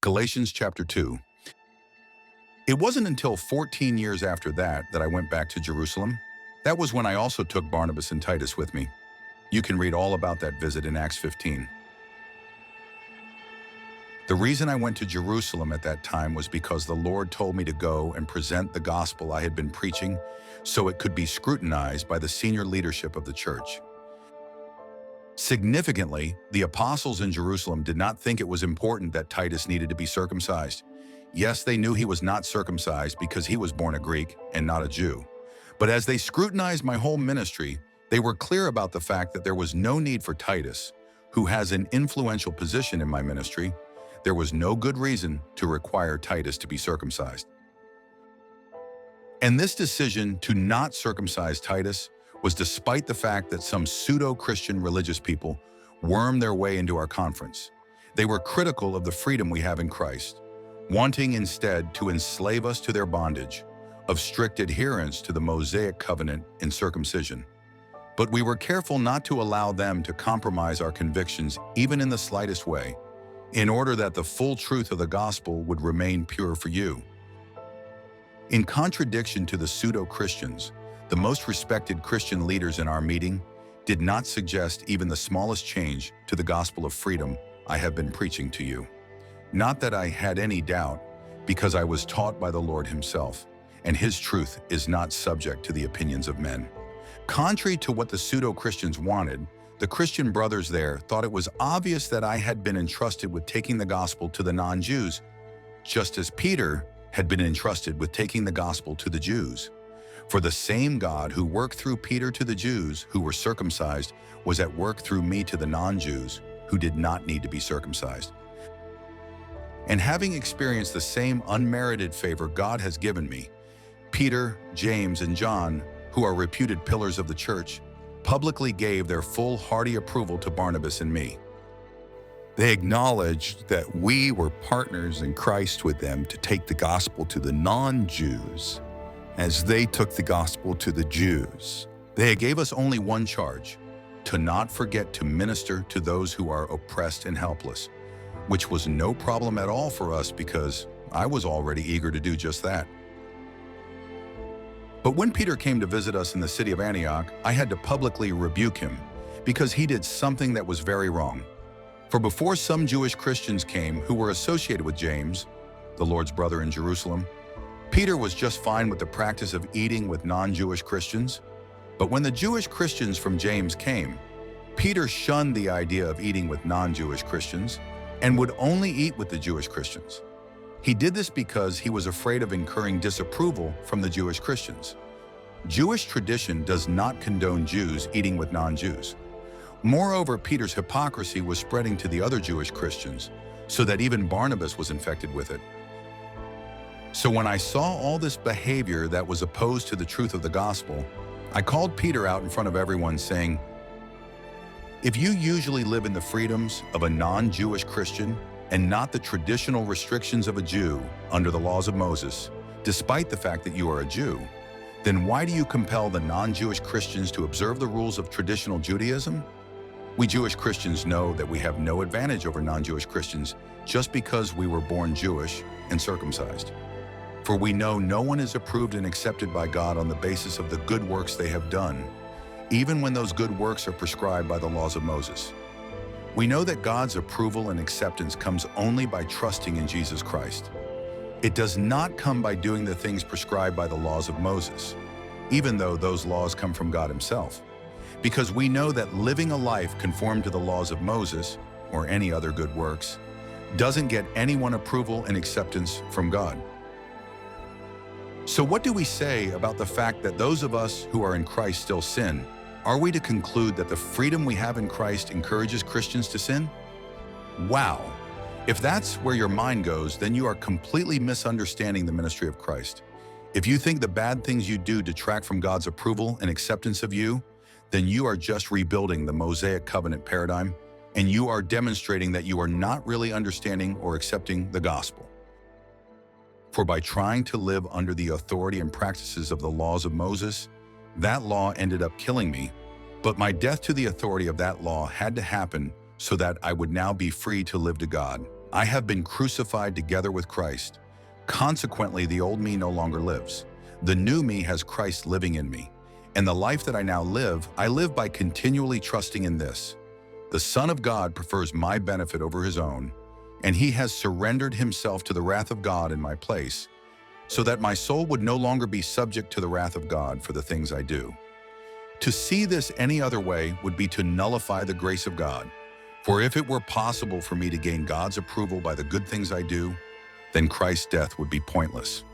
Galatians chapter 2. It wasn't until 14 years after that I went back to Jerusalem. That was when I also took Barnabas and Titus with me. You can read all about that visit in Acts 15. The reason I went to Jerusalem at that time was because the Lord told me to go and present the gospel I had been preaching so it could be scrutinized by the senior leadership of the church. Significantly, the apostles in Jerusalem did not think it was important that Titus needed to be circumcised. Yes, they knew he was not circumcised because he was born a Greek and not a Jew. But as they scrutinized my whole ministry, they were clear about the fact that there was no need for Titus, who has an influential position in my ministry. There was no good reason to require Titus to be circumcised. And this decision to not circumcise Titus was despite the fact that some pseudo-Christian religious people wormed their way into our conference. They were critical of the freedom we have in Christ, wanting instead to enslave us to their bondage of strict adherence to the Mosaic covenant in circumcision. But we were careful not to allow them to compromise our convictions even in the slightest way, in order that the full truth of the gospel would remain pure for you. In contradiction to the pseudo-Christians, the most respected Christian leaders in our meeting did not suggest even the smallest change to the gospel of freedom I have been preaching to you. Not that I had any doubt, because I was taught by the Lord himself, and his truth is not subject to the opinions of men. Contrary to what the pseudo-Christians wanted, the Christian brothers there thought it was obvious that I had been entrusted with taking the gospel to the non-Jews, just as Peter had been entrusted with taking the gospel to the Jews. For the same God who worked through Peter to the Jews who were circumcised was at work through me to the non-Jews who did not need to be circumcised. And having experienced the same unmerited favor God has given me, Peter, James, and John, who are reputed pillars of the church, publicly gave their full hearty approval to Barnabas and me. They acknowledged that we were partners in Christ with them to take the gospel to the non-Jews as they took the gospel to the Jews. They gave us only one charge: to not forget to minister to those who are oppressed and helpless, which was no problem at all for us because I was already eager to do just that. But when Peter came to visit us in the city of Antioch, I had to publicly rebuke him because he did something that was very wrong. For before some Jewish Christians came who were associated with James, the Lord's brother in Jerusalem, Peter was just fine with the practice of eating with non-Jewish Christians. But when the Jewish Christians from James came, Peter shunned the idea of eating with non-Jewish Christians and would only eat with the Jewish Christians. He did this because he was afraid of incurring disapproval from the Jewish Christians. Jewish tradition does not condone Jews eating with non-Jews. Moreover, Peter's hypocrisy was spreading to the other Jewish Christians, so that even Barnabas was infected with it. So when I saw all this behavior that was opposed to the truth of the gospel, I called Peter out in front of everyone saying, "If you usually live in the freedoms of a non-Jewish Christian and not the traditional restrictions of a Jew under the laws of Moses, despite the fact that you are a Jew, then why do you compel the non-Jewish Christians to observe the rules of traditional Judaism? We Jewish Christians know that we have no advantage over non-Jewish Christians just because we were born Jewish and circumcised. For we know no one is approved and accepted by God on the basis of the good works they have done, even when those good works are prescribed by the laws of Moses. We know that God's approval and acceptance comes only by trusting in Jesus Christ. It does not come by doing the things prescribed by the laws of Moses, even though those laws come from God himself. Because we know that living a life conformed to the laws of Moses, or any other good works, doesn't get anyone approval and acceptance from God. So what do we say about the fact that those of us who are in Christ still sin? Are we to conclude that the freedom we have in Christ encourages Christians to sin? Wow! If that's where your mind goes, then you are completely misunderstanding the ministry of Christ. If you think the bad things you do detract from God's approval and acceptance of you, then you are just rebuilding the Mosaic covenant paradigm, and you are demonstrating that you are not really understanding or accepting the gospel. For by trying to live under the authority and practices of the laws of Moses, that law ended up killing me, but my death to the authority of that law had to happen so that I would now be free to live to God. I have been crucified together with Christ. Consequently, the old me no longer lives. The new me has Christ living in me. And the life that I now live, I live by continually trusting in this. The Son of God prefers my benefit over his own, and he has surrendered himself to the wrath of God in my place, so that my soul would no longer be subject to the wrath of God for the things I do. To see this any other way would be to nullify the grace of God. For if it were possible for me to gain God's approval by the good things I do, then Christ's death would be pointless.